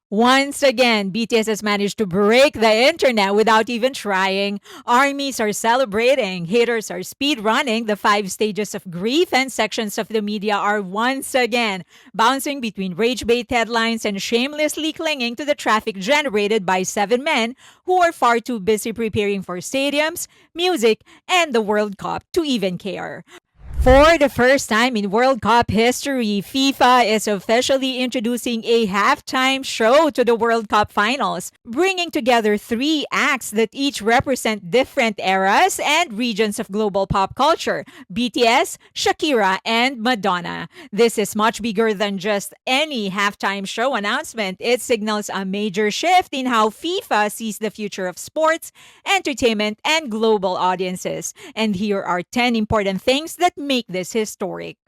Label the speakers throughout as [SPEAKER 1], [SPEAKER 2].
[SPEAKER 1] Once again, BTS has managed to break the internet without even trying. Armies are celebrating, haters are speed running, the five stages of grief, and sections of the media are once again bouncing between rage bait headlines and shamelessly clinging to the traffic generated by seven men who are far too busy preparing for stadiums, music, and the World Cup to even care. For the first time in World Cup history, FIFA is officially introducing a halftime show to the World Cup finals, bringing together three acts that each represent different eras and regions of global pop culture: BTS, Shakira, and Madonna. This is much bigger than just any halftime show announcement. It signals a major shift in how FIFA sees the future of sports, entertainment, and global audiences. And here are 10 important things that make this historic.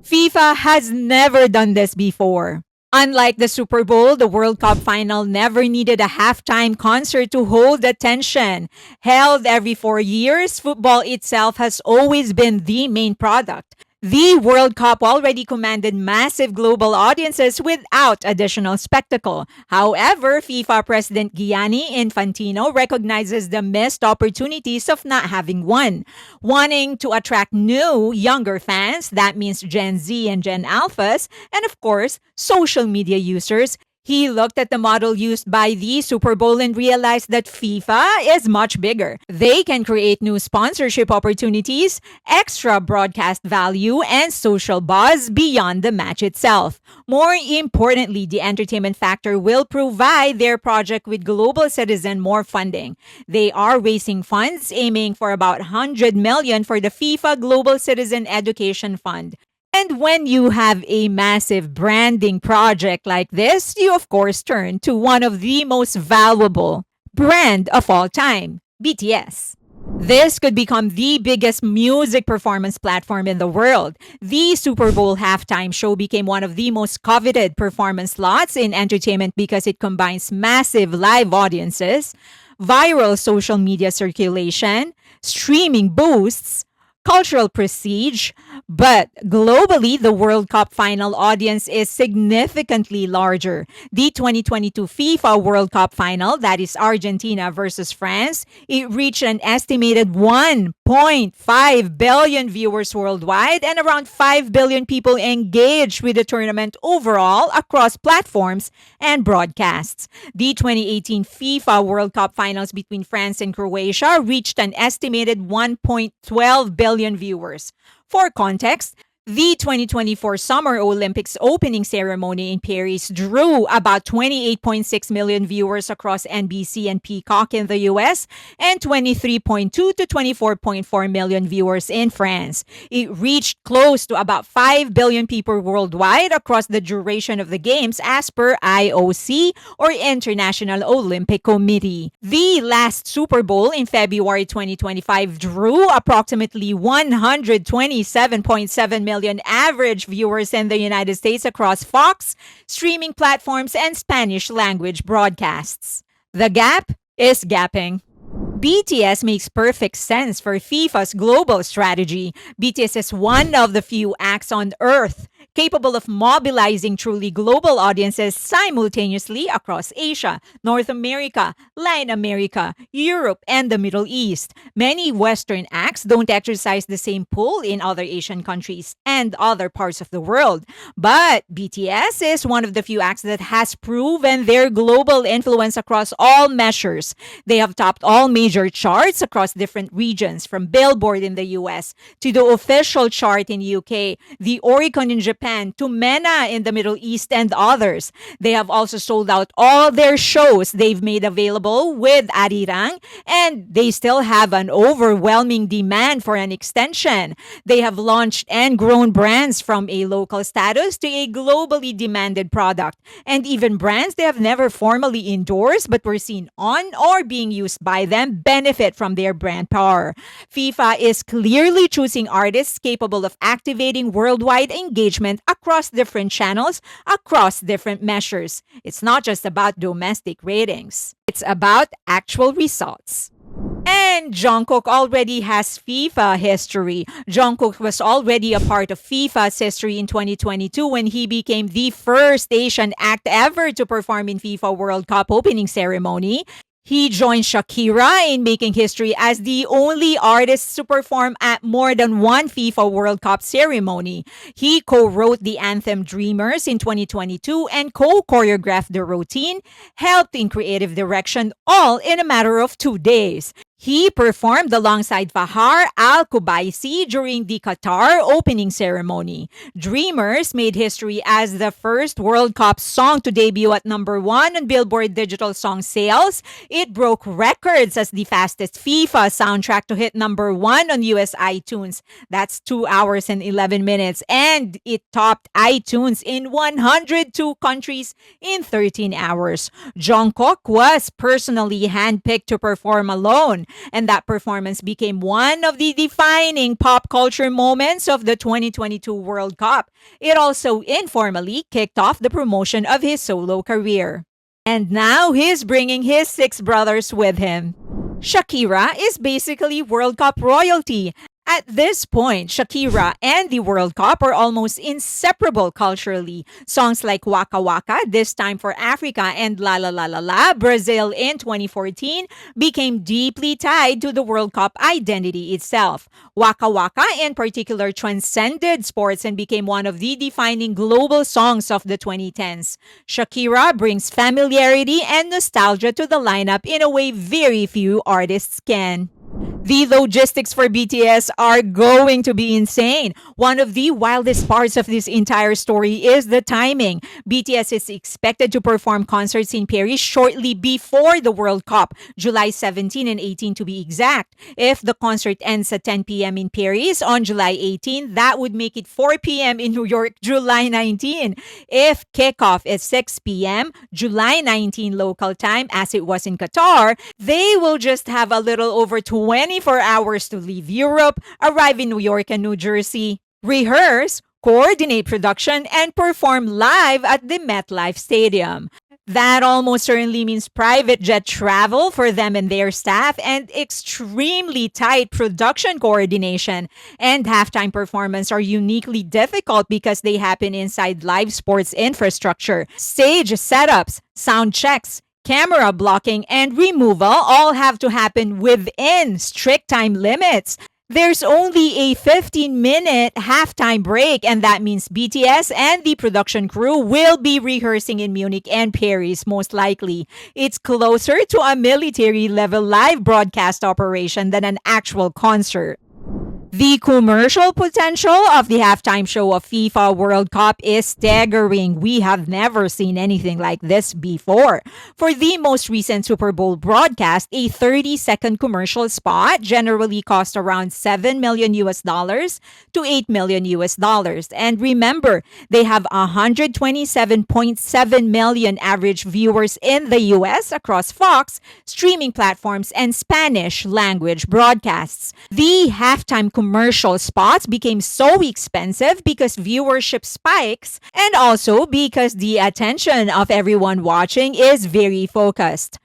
[SPEAKER 1] FIFA has never done this before. Unlike the Super Bowl, the World Cup final never needed a halftime concert to hold attention. Held every 4 years, football itself has always been the main product. The World Cup already commanded massive global audiences without additional spectacle. However, FIFA President Gianni Infantino recognizes the missed opportunities of not having one. Wanting to attract new, younger fans, that means Gen Z and Gen Alphas, and of course, social media users, he looked at the model used by the Super Bowl and realized that FIFA is much bigger. They can create new sponsorship opportunities, extra broadcast value, and social buzz beyond the match itself. More importantly, the entertainment factor will provide their project with Global Citizen more funding. They are raising funds, aiming for about 100 million for the FIFA Global Citizen Education Fund. And when you have a massive branding project like this, you of course turn to one of the most valuable brand of all time, BTS. This could become the biggest music performance platform in the world. The Super Bowl halftime show became one of the most coveted performance slots in entertainment because it combines massive live audiences, viral social media circulation, streaming boosts, cultural prestige, but globally, the World Cup final audience is significantly larger. The 2022 FIFA World Cup final, that is Argentina versus France, it reached an estimated 1.5 billion viewers worldwide and around 5 billion people engaged with the tournament overall across platforms and broadcasts. The 2018 FIFA World Cup finals between France and Croatia reached an estimated 1.12 billion viewers. For context, the 2024 Summer Olympics opening ceremony in Paris drew about 28.6 million viewers across NBC and Peacock in the US and 23.2 to 24.4 million viewers in France. It reached close to about 5 billion people worldwide across the duration of the Games as per IOC or International Olympic Committee. The last Super Bowl in February 2025 drew approximately 127.7 million average viewers in the United States across Fox, streaming platforms, and Spanish language broadcasts. The gap is gapping. BTS makes perfect sense for FIFA's global strategy. BTS is one of the few acts on Earth capable of mobilizing truly global audiences simultaneously across Asia, North America, Latin America, Europe, and the Middle East. Many Western acts don't exercise the same pull in other Asian countries and other parts of the world. But BTS is one of the few acts that has proven their global influence across all measures. They have topped all major charts across different regions, from Billboard in the US to the official chart in UK, the Oricon in Japan, to MENA in the Middle East, and others. They have also sold out all their shows they've made available with Arirang, and they still have an overwhelming demand for an extension. They have launched and grown brands from a local status to a globally demanded product, and even brands they have never formally endorsed but were seen on or being used by them benefit from their brand power. FIFA is clearly choosing artists capable of activating worldwide engagement engagement across different channels, across different measures. It's not just about domestic ratings. It's about actual results. And Jungkook already has FIFA history. Jungkook was already a part of FIFA's history in 2022 when he became the first Asian act ever to perform in FIFA World Cup opening ceremony. He joined Shakira in making history as the only artist to perform at more than one FIFA World Cup ceremony. He co-wrote the anthem Dreamers in 2022 and co-choreographed the routine, helped in creative direction, all in a matter of 2 days. He performed alongside Fahar Al-Kubaisi during the Qatar opening ceremony. Dreamers made history as the first World Cup song to debut at #1 on Billboard Digital Song Sales. It broke records as the fastest FIFA soundtrack to hit #1 on US iTunes. That's 2 hours and 11 minutes. And it topped iTunes in 102 countries in 13 hours. Jungkook was personally handpicked to perform alone, and that performance became one of the defining pop culture moments of the 2022 World Cup. It also informally kicked off the promotion of his solo career. And now he's bringing his 6 brothers with him. Shakira is basically World Cup royalty. At this point, Shakira and the World Cup are almost inseparable culturally. Songs like Waka Waka, This Time for Africa, and La La La La La, Brazil in 2014, became deeply tied to the World Cup identity itself. Waka Waka in particular transcended sports and became one of the defining global songs of the 2010s. Shakira brings familiarity and nostalgia to the lineup in a way very few artists can. The logistics for BTS are going to be insane. One of the wildest parts of this entire story is the timing. BTS is expected to perform concerts in Paris shortly before the World Cup, July 17 and 18 to be exact. If the concert ends at 10 p.m. in Paris on July 18, that would make it 4 p.m. in New York, July 19. If kickoff is 6 p.m., July 19 local time, as it was in Qatar, they will just have a little over 24 hours to leave Europe, arrive in New York and New Jersey, rehearse, coordinate production, and perform live at the MetLife Stadium. That almost certainly means private jet travel for them and their staff and extremely tight production coordination. And halftime performance are uniquely difficult because they happen inside live sports infrastructure. Stage setups, sound checks, camera blocking, and removal all have to happen within strict time limits. There's only a 15-minute halftime break, and that means BTS and the production crew will be rehearsing in Munich and Paris, most likely. It's closer to a military-level live broadcast operation than an actual concert. The commercial potential of the halftime show of FIFA World Cup is staggering. We have never seen anything like this before. For the most recent Super Bowl broadcast, a 30-second commercial spot generally cost around $7 million to $8 million. And remember, they have 127.7 million average viewers in the US across Fox, streaming platforms, and Spanish language broadcasts. The halftime commercial spots became so expensive because viewership spikes and also because the attention of everyone watching is very focused.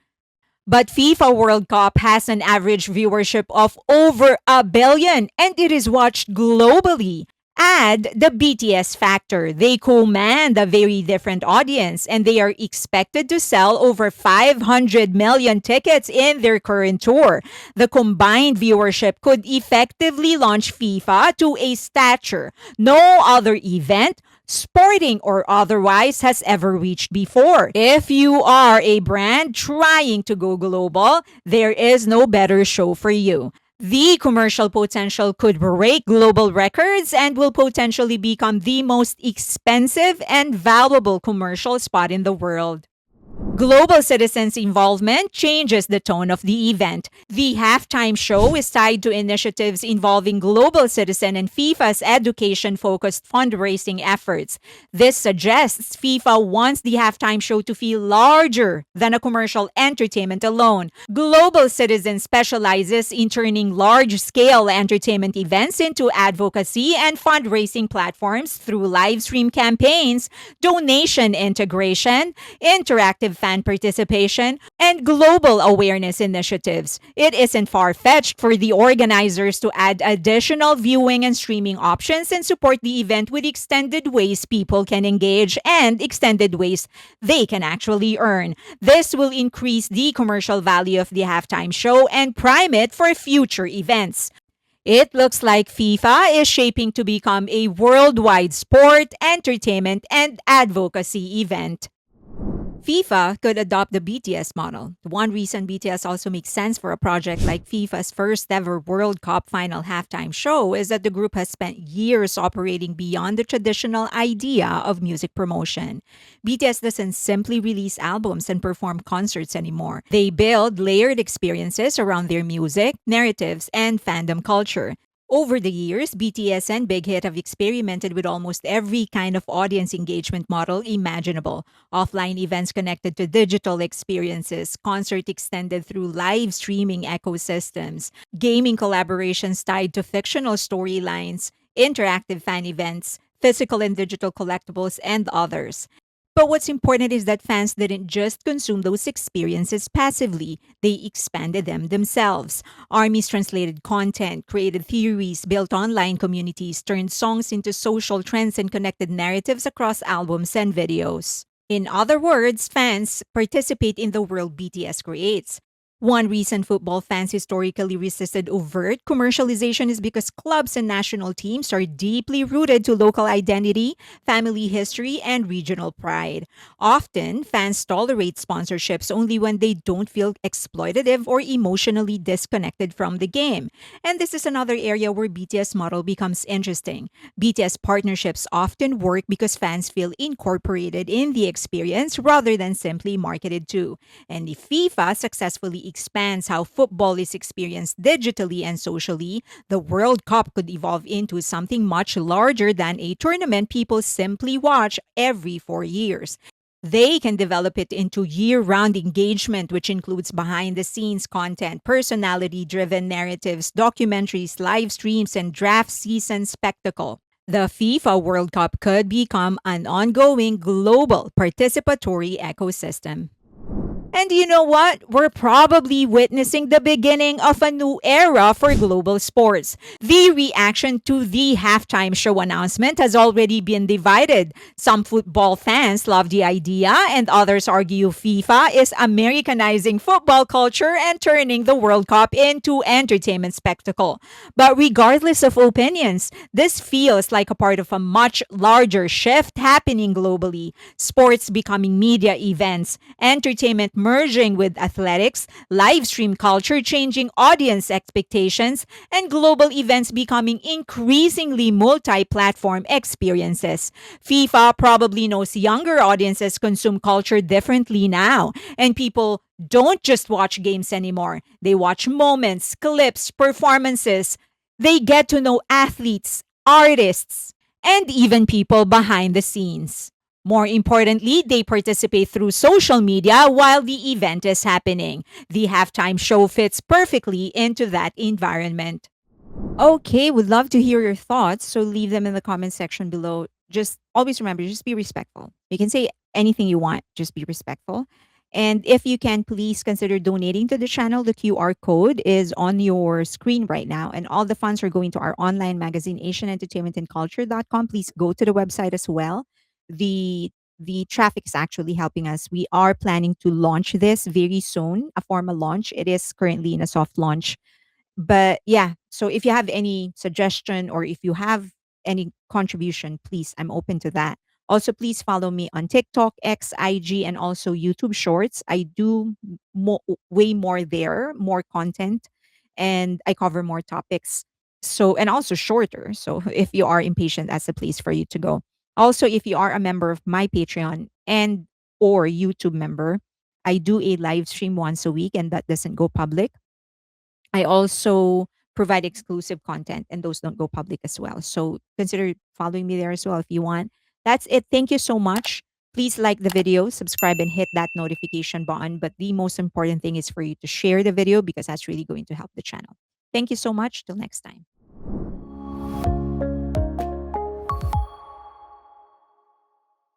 [SPEAKER 1] But FIFA World Cup has an average viewership of over 1 billion and it is watched globally. Add the BTS factor. They command a very different audience and they are expected to sell over 500 million tickets in their current tour. The combined viewership could effectively launch FIFA to a stature no other event, sporting or otherwise, has ever reached before. If you are a brand trying to go global, there is no better show for you. The commercial potential could break global records and will potentially become the most expensive and valuable commercial spot in the world. Global citizens' involvement changes the tone of the event. The halftime show is tied to initiatives involving global citizen and FIFA's education focused fundraising efforts. This suggests FIFA wants the halftime show to feel larger than a commercial entertainment alone. Global Citizen specializes in turning large scale entertainment events into advocacy and fundraising platforms through live stream campaigns, donation integration, interactive fan participation, and global awareness initiatives. It isn't far fetched for the organizers to add additional viewing and streaming options and support the event with extended ways people can engage and extended ways they can actually earn. This will increase the commercial value of the halftime show and prime it for future events. It looks like FIFA is shaping to become a worldwide sport, entertainment, and advocacy event. FIFA could adopt the BTS model. One reason BTS also makes sense for a project like FIFA's first ever World Cup final halftime show is that the group has spent years operating beyond the traditional idea of music promotion. BTS doesn't simply release albums and perform concerts anymore. They build layered experiences around their music, narratives, and fandom culture. Over the years, BTS and Big Hit have experimented with almost every kind of audience engagement model imaginable. Offline events connected to digital experiences, concert extended through live streaming ecosystems, gaming collaborations tied to fictional storylines, interactive fan events, physical and digital collectibles, and others. But what's important is that fans didn't just consume those experiences passively, they expanded them themselves. Armies translated content, created theories, built online communities, turned songs into social trends, and connected narratives across albums and videos. In other words, fans participate in the world BTS creates. One reason football fans historically resisted overt commercialization is because clubs and national teams are deeply rooted to local identity, family history, and regional pride. Often, fans tolerate sponsorships only when they don't feel exploitative or emotionally disconnected from the game. And this is another area where BTS model becomes interesting. BTS partnerships often work because fans feel incorporated in the experience rather than simply marketed to. And if FIFA successfully expands how football is experienced digitally and socially, the World Cup could evolve into something much larger than a tournament people simply watch every 4 years. They can develop it into year round engagement, which includes behind the scenes content, personality driven narratives, documentaries, live streams, and draft season spectacle. The FIFA World Cup could become an ongoing global participatory ecosystem. And you know what? We're probably witnessing the beginning of a new era for global sports. The reaction to the halftime show announcement has already been divided. Some football fans love the idea, and others argue FIFA is Americanizing football culture and turning the World Cup into entertainment spectacle. But regardless of opinions, this feels like a part of a much larger shift happening globally. Sports becoming media events, entertainment merging with athletics, live stream culture changing audience expectations, and global events becoming increasingly multi platform experiences. FIFA probably knows younger audiences consume culture differently now, and people don't just watch games anymore. They watch moments, clips, performances. They get to know athletes, artists, and even people behind the scenes. More importantly, they participate through social media while the event is happening. The halftime show fits perfectly into that environment. Okay, would love to hear your thoughts, so leave them in the comment section below. Just always remember, just be respectful. You can say anything you want, just be respectful. And if you can, please consider donating to the channel. The QR code is on your screen right now, and all the funds are going to our online magazine, asianentertainmentandculture.com. Please go to the website as well. The traffic is actually helping us. We are planning to launch this very soon, a formal launch. It is currently in a soft launch, but yeah, so if you have any suggestion or if you have any contribution, please, I'm open to that. Also, please follow me on TikTok, X, IG, and also YouTube Shorts. I do way more there, more content, and I cover more topics. So, and also shorter. So, if you are impatient, that's the place for you to go. Also, if you are a member of my Patreon and or YouTube member, I do a live stream once a week, and that doesn't go public. I also provide exclusive content, and those don't go public as well. So consider following me there as well if you want. That's it. Thank you so much. Please like the video, subscribe, and hit that notification button. But the most important thing is for you to share the video because that's really going to help the channel. Thank you so much. Till next time.